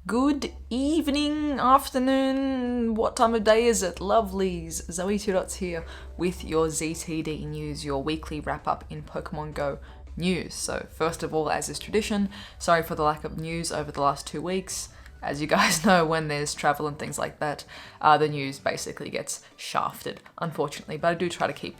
Good evening, afternoon, what time of day is it? Lovelies, ZoëTwoDots here with your ZTD news, your weekly wrap-up in Pokemon GO news. So first of all, as is tradition, sorry for the lack of news over the last 2 weeks. As you guys know, when there's travel and things like that, the news basically gets shafted, unfortunately. But I do try to keep,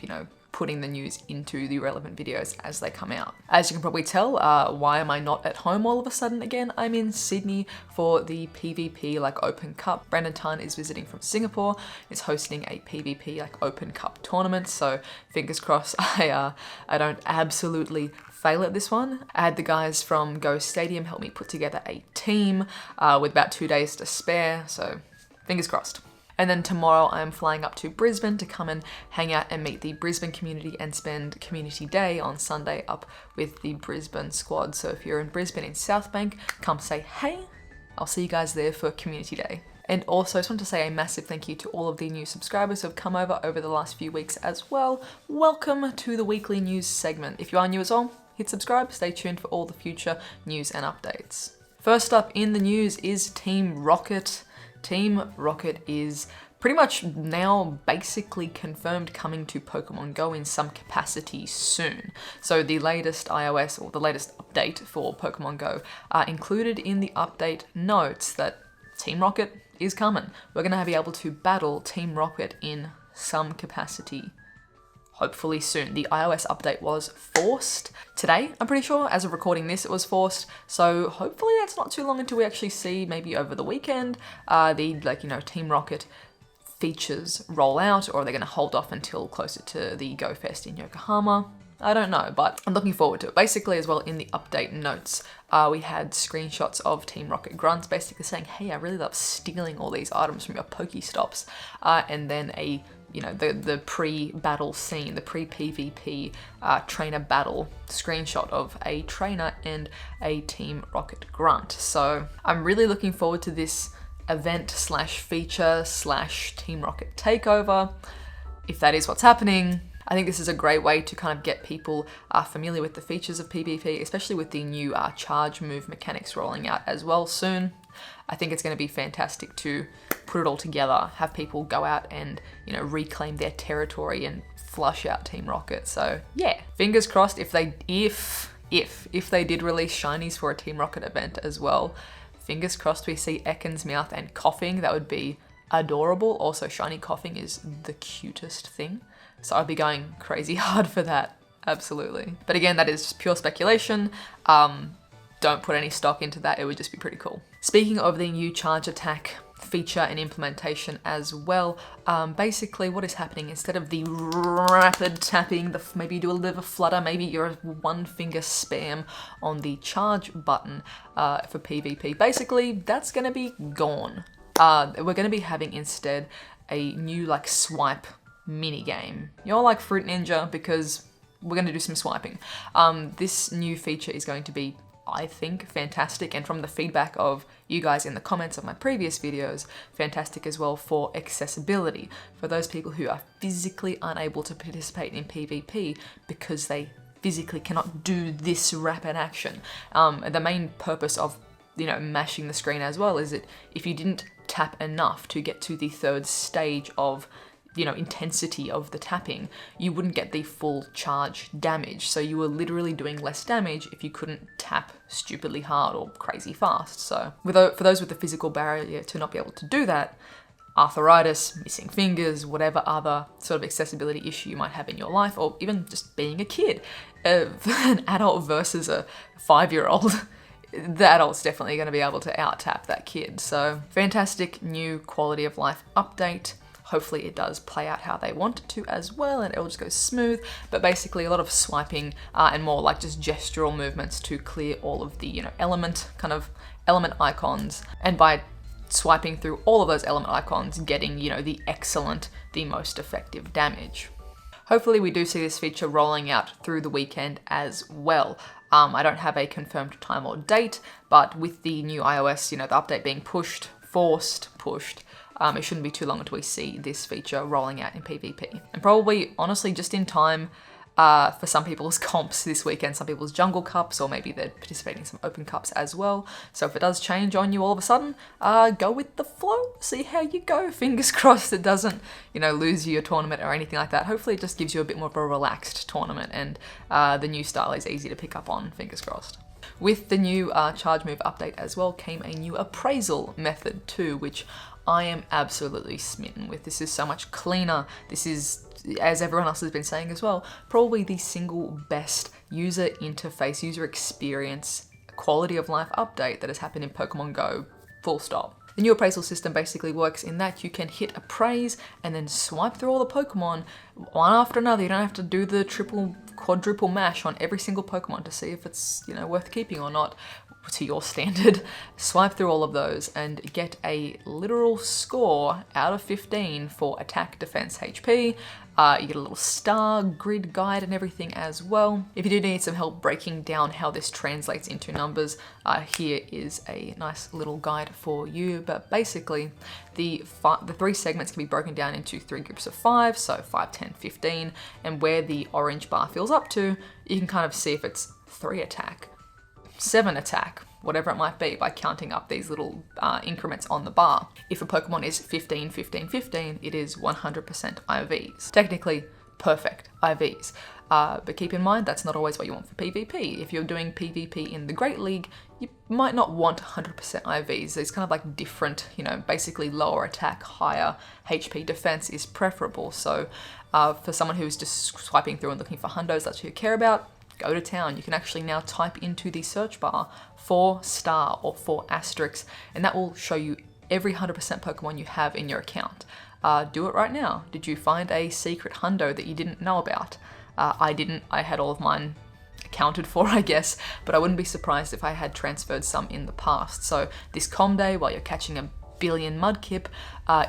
putting the news into the relevant videos as they come out. As you can probably tell, why am I not at home all of a sudden again? I'm in Sydney for the PvP Open Cup. Brandon Tan is visiting from Singapore. He's hosting a PvP Open Cup tournament, so fingers crossed I don't absolutely fail at this one. I had the guys from Go Stadium help me put together a team with about 2 days to spare, so fingers crossed. And then tomorrow I'm flying up to Brisbane to come and hang out and meet the Brisbane community and spend community day on Sunday up with the Brisbane squad. So if you're in Brisbane in South Bank, come say hey. I'll see you guys there for community day. And also I just want to say a massive thank you to all of the new subscribers who have come over the last few weeks as well. Welcome to the weekly news segment. If you are new as well, hit subscribe, stay tuned for all the future news and updates. First up in the news is Team Rocket. Team Rocket is pretty much now basically confirmed coming to Pokemon GO in some capacity soon. So the latest iOS or the latest update for Pokemon GO included in the update notes that Team Rocket is coming. We're going to be able to battle Team Rocket in some capacity hopefully soon. The iOS update was forced today, I'm pretty sure. As of recording this, it was forced. So hopefully that's not too long until we actually see, maybe over the weekend, the Team Rocket features roll out, or are they going to hold off until closer to the Go Fest in Yokohama? I don't know, but I'm looking forward to it. Basically, as well, in the update notes, we had screenshots of Team Rocket Grunts basically saying, hey, I really love stealing all these items from your PokéStops, and then the pre-battle scene, the pre-PvP trainer battle screenshot of a trainer and a Team Rocket Grunt. So I'm really looking forward to this event slash feature slash Team Rocket takeover. If that is what's happening, I think this is a great way to kind of get people familiar with the features of PvP, especially with the new charge move mechanics rolling out as well soon. I think it's going to be fantastic to put it all together, have people go out and, reclaim their territory and flush out Team Rocket. So yeah, fingers crossed if they did release shinies for a Team Rocket event as well. Fingers crossed we see Ekans Mouth and Coughing. That would be adorable. Also, shiny Coughing is the cutest thing. So I'd be going crazy hard for that. Absolutely. But again, that is just pure speculation. Don't put any stock into that. It would just be pretty cool. Speaking of the new charge attack feature and implementation as well, basically what is happening, instead of the rapid tapping, maybe you do a little bit of a flutter, maybe you're a one finger spam on the charge button for PvP, basically that's going to be gone. We're going to be having instead a new swipe mini game. You're like Fruit Ninja because we're going to do some swiping. This new feature is going to be, I think, fantastic, and from the feedback of you guys in the comments of my previous videos, fantastic as well for accessibility, for those people who are physically unable to participate in PvP because they physically cannot do this rapid action. The main purpose of mashing the screen as well is that if you didn't tap enough to get to the third stage of intensity of the tapping, you wouldn't get the full charge damage. So you were literally doing less damage if you couldn't tap stupidly hard or crazy fast. So for those with the physical barrier to not be able to do that, arthritis, missing fingers, whatever other sort of accessibility issue you might have in your life, or even just being a kid, an adult versus a 5-year-old, the adult's definitely going to be able to out-tap that kid. So fantastic new quality of life update. Hopefully it does play out how they want it to as well, and it'll just go smooth. But basically a lot of swiping and more just gestural movements to clear all of the element icons, and by swiping through all of those element icons, getting the excellent, the most effective damage. Hopefully we do see this feature rolling out through the weekend as well. I don't have a confirmed time or date, but with the new iOS, the update being pushed, it shouldn't be too long until we see this feature rolling out in PvP. And probably, honestly, just in time for some people's comps this weekend, some people's jungle cups, or maybe they're participating in some open cups as well. So if it does change on you all of a sudden, go with the flow, see how you go. Fingers crossed it doesn't, lose you your tournament or anything like that. Hopefully it just gives you a bit more of a relaxed tournament, and the new style is easy to pick up on, fingers crossed. With the new charge move update as well came a new appraisal method too, which I am absolutely smitten with. This is so much cleaner. This is, as everyone else has been saying as well, probably the single best user interface, user experience, quality of life update that has happened in Pokemon GO, full stop. The new appraisal system basically works in that you can hit appraise and then swipe through all the Pokemon one after another. You don't have to do the triple, quadruple mash on every single Pokemon to see if it's, worth keeping or not to your standard. Swipe through all of those and get a literal score out of 15 for attack, defense, HP. You get a little star grid guide and everything as well. If you do need some help breaking down how this translates into numbers, here is a nice little guide for you. But basically, the 3 segments can be broken down into 3 groups of 5, so 5, 10, 15, and where the orange bar fills up to, you can kind of see if it's 3 attack, 7 attack, whatever it might be, by counting up these little increments on the bar. If a Pokemon is 15, 15, 15, it is 100% IVs. Technically, perfect IVs. But keep in mind, that's not always what you want for PvP. If you're doing PvP in the Great League, you might not want 100% IVs. There's kind of like different, basically lower attack, higher HP defense is preferable. So for someone who's just swiping through and looking for hundos, that's who you care about, go to town. You can actually now type into the search bar for star or for asterisk, and that will show you every 100% Pokemon you have in your account. Do it right now. Did you find a secret hundo that you didn't know about? I didn't. I had all of mine accounted for, I guess, but I wouldn't be surprised if I had transferred some in the past. So this com day, while you're catching a billion Mudkip,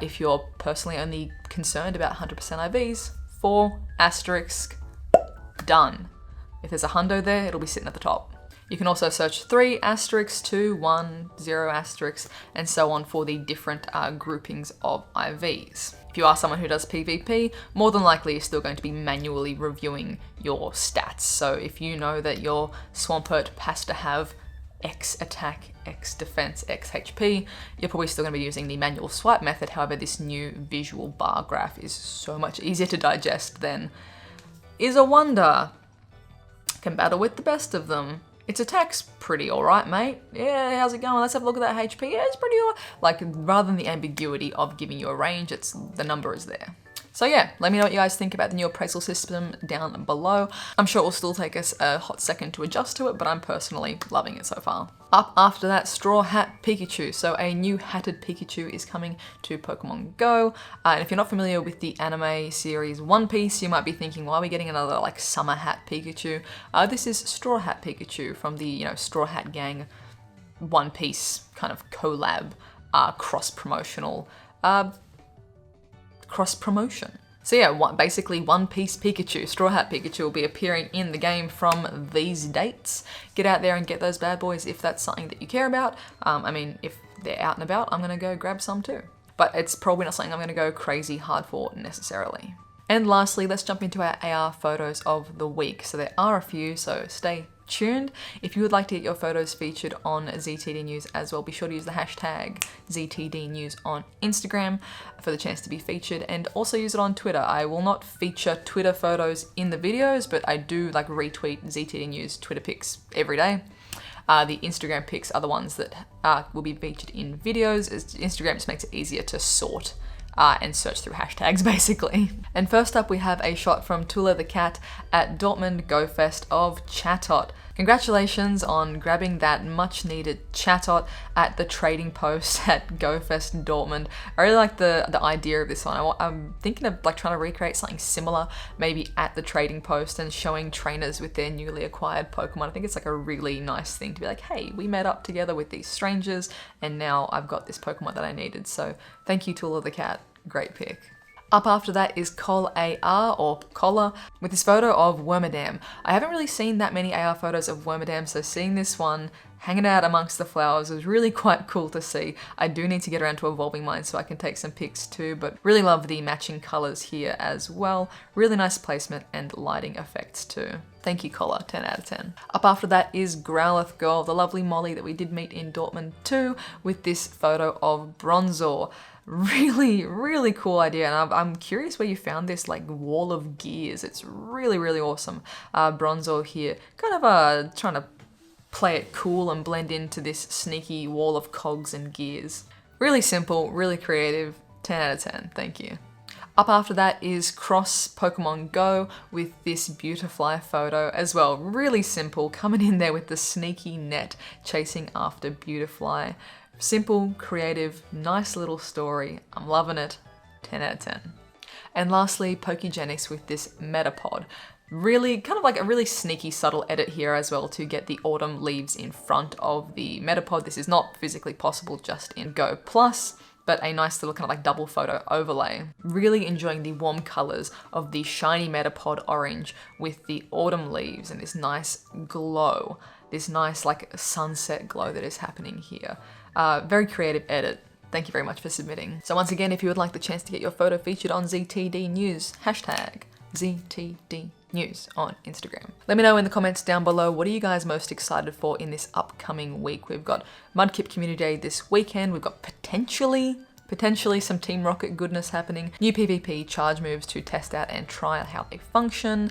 if you're personally only concerned about 100% IVs, 4 asterisk, done. If there's a hundo there, it'll be sitting at the top. You can also search 3 asterisks, 2, 1, 0 asterisks, and so on for the different groupings of IVs. If you are someone who does PvP, more than likely you're still going to be manually reviewing your stats. So if you know that your Swampert has to have X attack, X defense, X HP, you're probably still going to be using the manual swipe method. However, this new visual bar graph is so much easier to digest than is a wonder. Can battle with the best of them. Its attack's pretty alright, mate. Yeah, how's it going? Let's have a look at that HP. Yeah, it's pretty alright. Like, rather than the ambiguity of giving you a range, it's the number is there. So yeah, let me know what you guys think about the new appraisal system down below. I'm sure it will still take us a hot second to adjust to it, but I'm personally loving it so far. Up after that, Straw Hat Pikachu. So a new hatted Pikachu is coming to Pokemon GO. And if you're not familiar with the anime series One Piece, you might be thinking, why are we getting another like summer hat Pikachu? This is Straw Hat Pikachu from the Straw Hat Gang One Piece kind of collab, cross-promotional, cross-promotion. So yeah, basically One Piece Pikachu, Straw Hat Pikachu will be appearing in the game from these dates. Get out there and get those bad boys if that's something that you care about. I mean, if they're out and about, I'm gonna go grab some too. But it's probably not something I'm gonna go crazy hard for necessarily. And lastly, let's jump into our AR photos of the week. So there are a few, so stay tuned. If you would like to get your photos featured on ZTD News as well, be sure to use the hashtag ZTD News on Instagram for the chance to be featured, and also use it on Twitter. I will not feature Twitter photos in the videos, but I do like retweet ZTD News Twitter pics every day. The Instagram pics are the ones that will be featured in videos, as Instagram just makes it easier to sort and search through hashtags basically. And first up we have a shot from Tula the cat at Dortmund Go Fest of Chatot. Congratulations on grabbing that much needed Chatot at the trading post at Go Fest Dortmund. I really like the idea of this one. I'm thinking of like trying to recreate something similar, maybe at the trading post and showing trainers with their newly acquired Pokemon. I think it's like a really nice thing to be like, hey, we met up together with these strangers and now I've got this Pokemon that I needed. So thank you, Tula the cat. Great pick. Up after that is Col AR, or Collar, with this photo of Wormadam. I haven't really seen that many AR photos of Wormadam, so seeing this one hanging out amongst the flowers. It was really quite cool to see. I do need to get around to evolving mine so I can take some pics too, but really love the matching colors here as well. Really nice placement and lighting effects too. Thank you, collar, 10 out of 10. Up after that is Growlithe Girl, the lovely Molly that we did meet in Dortmund too, with this photo of Bronzor. Really, really cool idea, and I'm curious where you found this like wall of gears. It's really, really awesome. Bronzor here, kind of trying to play it cool and blend into this sneaky wall of cogs and gears. Really simple, really creative, 10 out of 10, thank you. Up after that is Cross Pokemon Go with this Beautifly photo as well. Really simple, coming in there with the sneaky net chasing after Beautifly. Simple, creative, nice little story. I'm loving it, 10 out of 10. And lastly, Pokegenics with this Metapod. Really, kind of like a really sneaky, subtle edit here as well to get the autumn leaves in front of the Metapod. This is not physically possible just in Go Plus, but a nice little kind of like double photo overlay. Really enjoying the warm colors of the shiny Metapod orange with the autumn leaves and this nice glow, this nice like sunset glow that is happening here. Very creative edit. Thank you very much for submitting. So once again, if you would like the chance to get your photo featured on ZTD News, hashtag ZTD News on Instagram. Let me know in the comments down below, what are you guys most excited for in this upcoming week? We've got Mudkip Community Day this weekend. We've got potentially some Team Rocket goodness happening. New PvP charge moves to test out and try out how they function.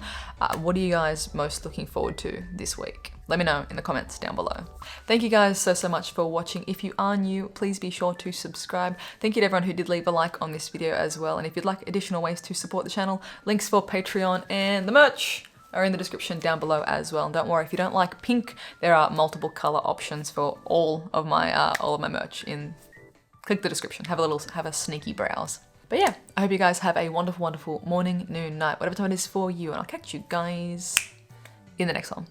What are you guys most looking forward to this week? Let me know in the comments down below. Thank you guys so much for watching. If you are new, please be sure to subscribe. Thank you to everyone who did leave a like on this video as well. And if you'd like additional ways to support the channel, links for Patreon and the merch are in the description down below as well. And don't worry, if you don't like pink, there are multiple color options for all of my merch. Click the description, have a sneaky browse. But yeah, I hope you guys have a wonderful, wonderful morning, noon, night, whatever time it is for you, and I'll catch you guys in the next one.